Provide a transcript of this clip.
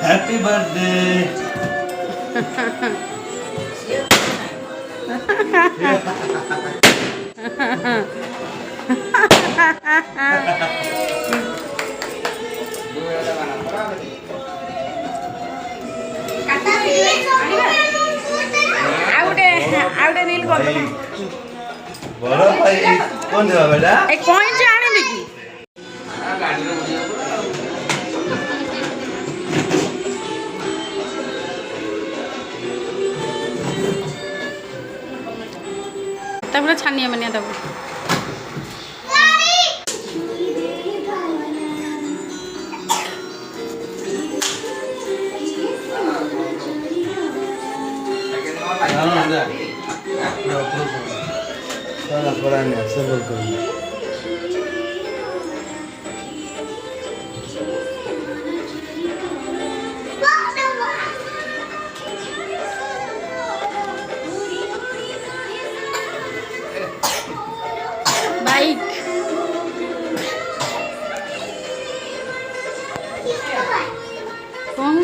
Happy birthday. आउटे नील कर दो बड़ा भाई कौन देवा बेटा एक कॉइन से आने देखी तब छानिया बनिया तब बाइक कौन